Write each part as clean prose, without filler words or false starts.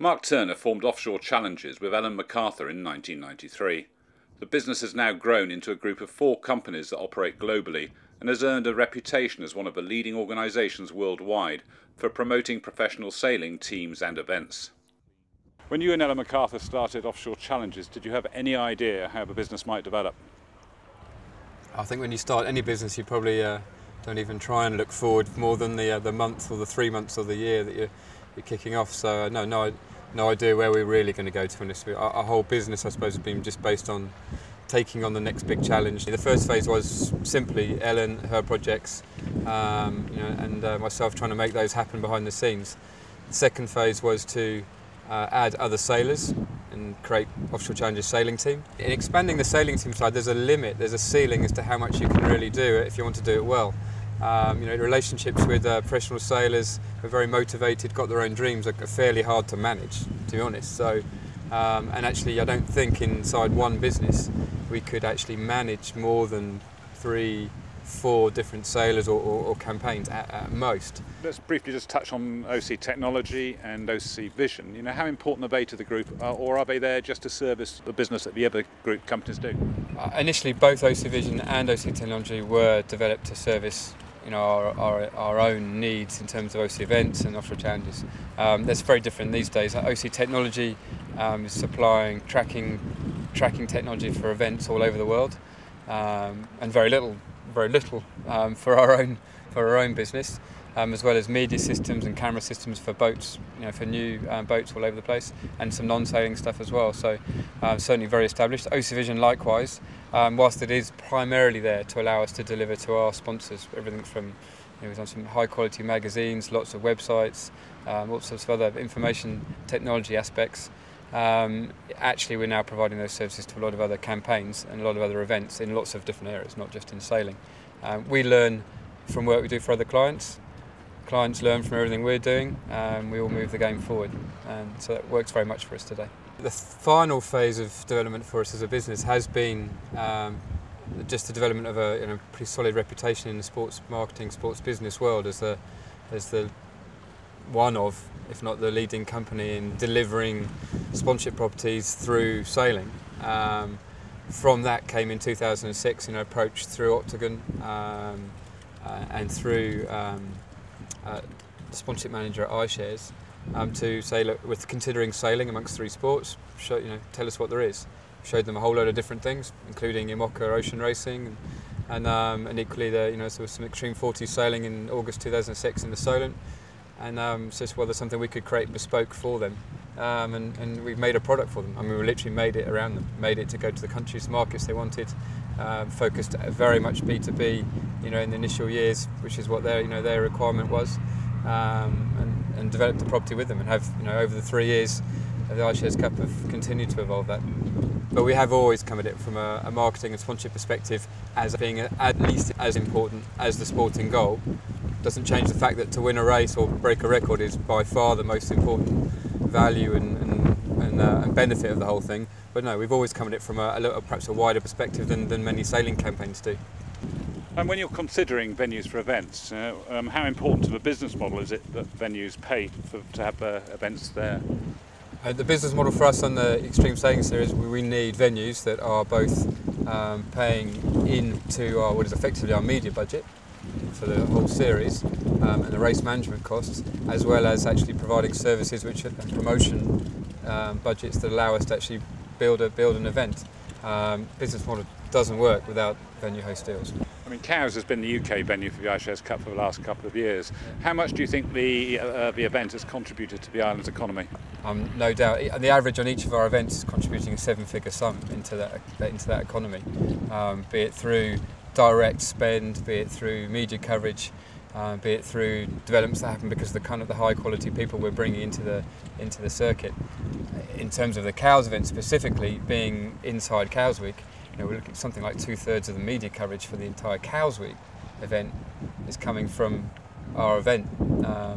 Mark Turner formed Offshore Challenges with MacArthur in 1993. The business has now grown into a group of 4 companies that operate globally and has earned a reputation as one of the leading organisations worldwide for promoting professional sailing teams and events. When you and MacArthur started Offshore Challenges, did you have any idea how the business might develop? I think when you start any business, you probably don't even try and look forward more than the month or the 3 months or the year that you're kicking off. So no idea where we're really going to go, to be honest with you. Our whole business, I suppose, has been just based on taking on the next big challenge. The first phase was simply Ellen, her projects, and myself trying to make those happen behind the scenes. The second phase was to add other sailors and create Offshore Challenges sailing team. In expanding the sailing team side, there's a limit, there's a ceiling as to how much you can really do if you want to do it well. Relationships with professional sailors who are very motivated, got their own dreams, are fairly hard to manage, to be honest. So, and actually, I don't think inside one business we could actually manage more than 3, 4 different sailors or campaigns at most. Let's briefly just touch on OC technology and OC vision. How important are they to the group, or are they there just to service the business that the other group companies do? Initially, both OC vision and OC technology were developed to service our own needs in terms of OC events and Offshore Challenges. That's very different these days. OC technology is supplying tracking technology for events all over the world, and very little for our own business, as well as media systems and camera systems for boats, for new boats all over the place, and some non-sailing stuff as well. So certainly very established. OC Vision likewise, whilst it is primarily there to allow us to deliver to our sponsors everything from, we've done some high quality magazines, lots of websites, all sorts of other information technology aspects. Actually, we're now providing those services to a lot of other campaigns and a lot of other events in lots of different areas, not just in sailing. We learn from work we do for other clients. Clients learn from everything we're doing, and we all move the game forward. And so that works very much for us today. The final phase of development for us as a business has been just the development of a pretty solid reputation in the sports marketing, sports business world as the one of, if not the leading company in delivering sponsorship properties through sailing. From that came in 2006 an approach through Octagon and through the sponsorship manager at iShares to say, look, we're considering sailing amongst 3 sports. Tell us what there is. Showed them a whole load of different things, including IMOCA ocean racing, and equally there was some extreme 40 sailing in August 2006 in the Solent. And so there's something we could create bespoke for them, and we've made a product for them. We literally made it around them, made it to go to the countries, markets they wanted, focused very much B2B, in the initial years, which is what their requirement was, and developed the property with them, and have over the 3 years of the iShares Cup have continued to evolve that. But we have always come at it from a marketing and sponsorship perspective as being at least as important as the sporting goal. Doesn't change the fact that to win a race or break a record is by far the most important value and benefit of the whole thing. But no, we've always come at it from perhaps a wider perspective than many sailing campaigns do. And when you're considering venues for events, how important to the business model is it that venues pay to have events there? The business model for us on the Extreme Sailing Series, we need venues that are both paying into what is effectively our media budget for the whole series, and the race management costs, as well as actually providing services and promotion budgets that allow us to actually build an event. Business model doesn't work without venue host deals. Cowes has been the UK venue for the iShares Cup for the last couple of years. How much do you think the event has contributed to the island's economy? No doubt. The average on each of our events is contributing a 7-figure sum into that economy, be it through direct spend, be it through media coverage, be it through developments that happen because of the high quality people we're bringing into the circuit. In terms of the Cowes event specifically, being inside Cowes Week, we're looking at something like 2/3 of the media coverage for the entire Cowes Week event is coming from our event,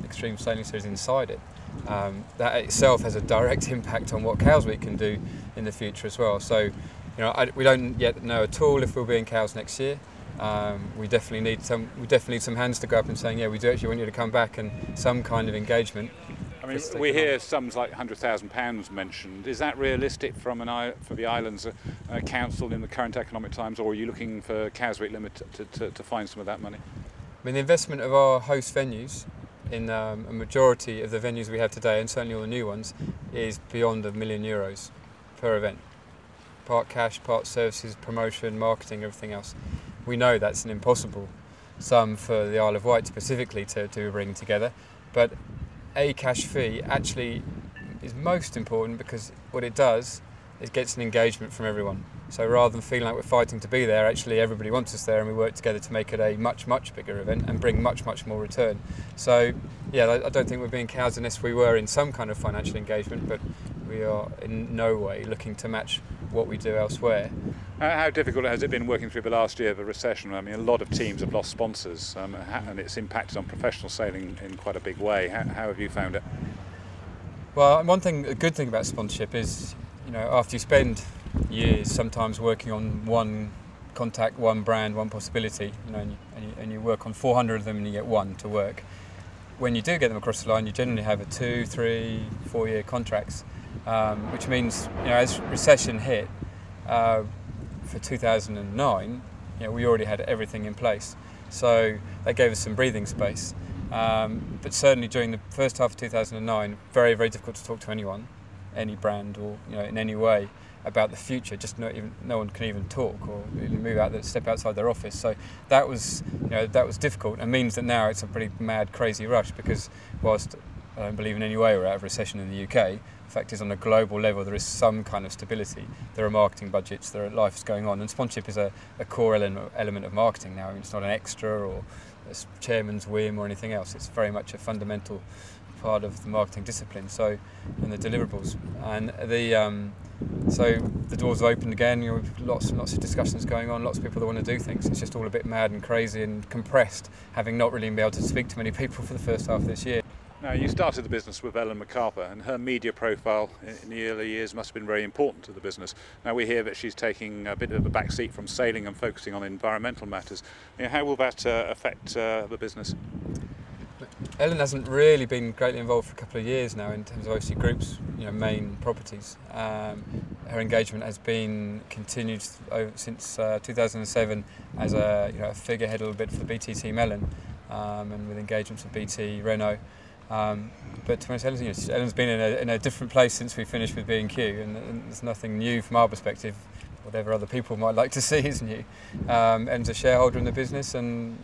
Extreme Sailing Series inside it. That itself has a direct impact on what Cowes Week can do in the future as well. So, we don't yet know at all if we'll be in Cowes next year. We definitely need some hands to go up and saying, yeah, we do actually want you to come back, and some kind of engagement. mean, we hear sums like £100,000 mentioned. Is that realistic for the islands council in the current economic times, or are you looking for Caswick Limited to find some of that money? I mean, the investment of our host venues in a majority of the venues we have today, and certainly all the new ones, is beyond €1 million per event. Part cash, part services, promotion, marketing, everything else. We know that's an impossible sum for the Isle of Wight specifically to bring together, but a cash fee actually is most important because what it does is gets an engagement from everyone. So rather than feeling like we're fighting to be there, actually everybody wants us there, and we work together to make it a much, much bigger event and bring much, much more return. So yeah, I don't think we're being cows unless we were in some kind of financial engagement, but we are in no way looking to match what we do elsewhere. How difficult has it been working through the last year of a recession? I mean, a lot of teams have lost sponsors, and it's impacted on professional sailing in quite a big way. How have you found it? Well, a good thing about sponsorship is, after you spend years sometimes working on one contact, one brand, one possibility, and you work on 400 of them and you get one to work. When you do get them across the line, you generally have a 2, 3, 4 year contracts, which means, as recession hit for 2009, we already had everything in place. So that gave us some breathing space. But certainly during the first half of 2009, very, very difficult to talk to anyone, any brand or in any way about the future. Just no one can even talk or step outside their office. So that was difficult, and means that now it's a pretty mad, crazy rush, because whilst I don't believe in any way we're out of recession in the UK, the fact is on a global level there is some kind of stability. There are marketing budgets, there are life going on, and sponsorship is a core element of marketing now. I mean, it's not an extra or a chairman's whim or anything else. It's very much a fundamental part of the marketing discipline. So, and the deliverables, and so the doors have opened again. Lots and lots of discussions going on. Lots of people that want to do things. It's just all a bit mad and crazy and compressed, having not really been able to speak to many people for the first half of this year. Now, you started the business with Ellen MacArthur, and her media profile in the early years must have been very important to the business. Now we hear that she's taking a bit of a back seat from sailing and focusing on environmental matters. How will that affect the business? Ellen hasn't really been greatly involved for a couple of years now in terms of OC Group's main properties. Her engagement has been continued since 2007 as a figurehead a little bit for the BT team Ellen, and with engagements with BT, Renault. But to be honest, Ellen's been in a different place since we finished with B&Q, and there's nothing new from our perspective. Whatever other people might like to see is new. Ellen's a shareholder in the business, and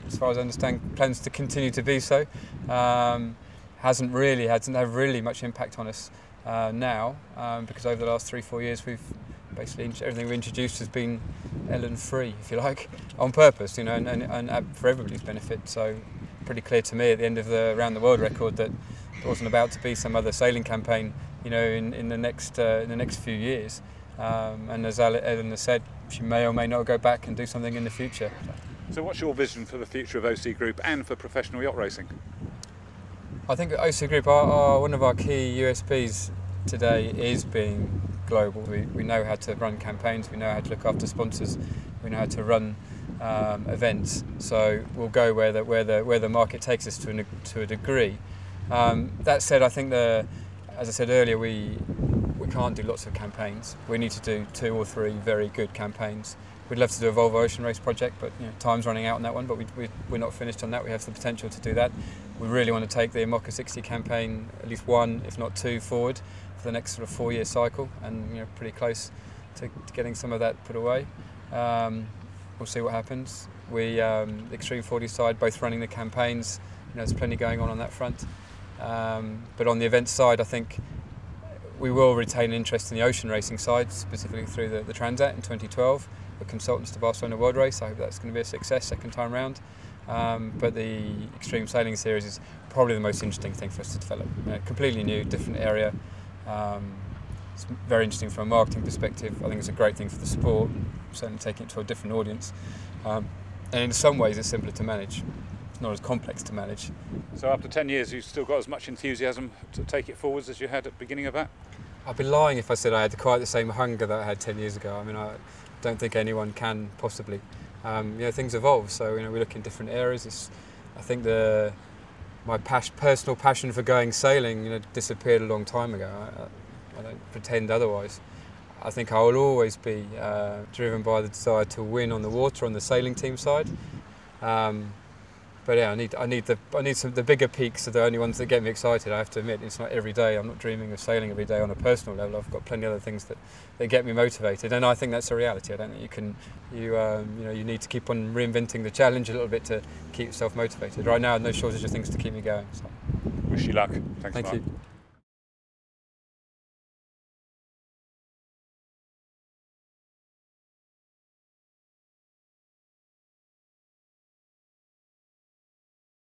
as far as I understand, plans to continue to be so. Hasn't had really much impact on us now, because over the last 3-4 years we've basically everything we've introduced has been Ellen free, if you like, on purpose, and for everybody's benefit. So pretty clear to me at the end of the Around the World record that there wasn't about to be some other sailing campaign, in the next few years. And as Ellen has said, she may or may not go back and do something in the future. So what's your vision for the future of OC Group and for professional yacht racing? I think OC Group, one of our key USPs today is being global. We know how to run campaigns, we know how to look after sponsors, we know how to run events. So we'll go where the market takes us to a degree. That said, I think as I said earlier, we can't do lots of campaigns. We need to do 2 or 3 very good campaigns. We'd love to do a Volvo Ocean Race project, but time's running out on that one, but we're not finished on that. We have the potential to do that. We really want to take the Mocha 60 campaign, at least 1, if not 2, forward for the next sort of 4-year cycle, and pretty close to getting some of that put away. We'll see what happens. The Extreme 40 side, both running the campaigns, there's plenty going on that front. But on the event side, I think we will retain interest in the ocean racing side, specifically through the Transat in 2012. We're consultants to Barcelona World Race. I hope that's going to be a success second time round. But the Extreme Sailing Series is probably the most interesting thing for us to develop. Completely new, different area. It's very interesting from a marketing perspective. I think it's a great thing for the sport, certainly taking it to a different audience. And in some ways it's simpler to manage. It's not as complex to manage. So after 10 years, you've still got as much enthusiasm to take it forwards as you had at the beginning of that? I'd be lying if I said I had quite the same hunger that I had 10 years ago. I mean, I don't think anyone can possibly. Things evolve, so we look in different areas. I think the my personal passion for going sailing, disappeared a long time ago. I don't pretend otherwise. I think I will always be driven by the desire to win on the water on the sailing team side. But yeah, I need the bigger peaks are the only ones that get me excited. I have to admit, it's not every day. I'm not dreaming of sailing every day on a personal level. I've got plenty of other things that get me motivated, and I think that's a reality. I don't think you need to keep on reinventing the challenge a little bit to keep yourself motivated. Right now, no shortage of things to keep me going. So. Wish you luck. Thanks, Thank Mark. you.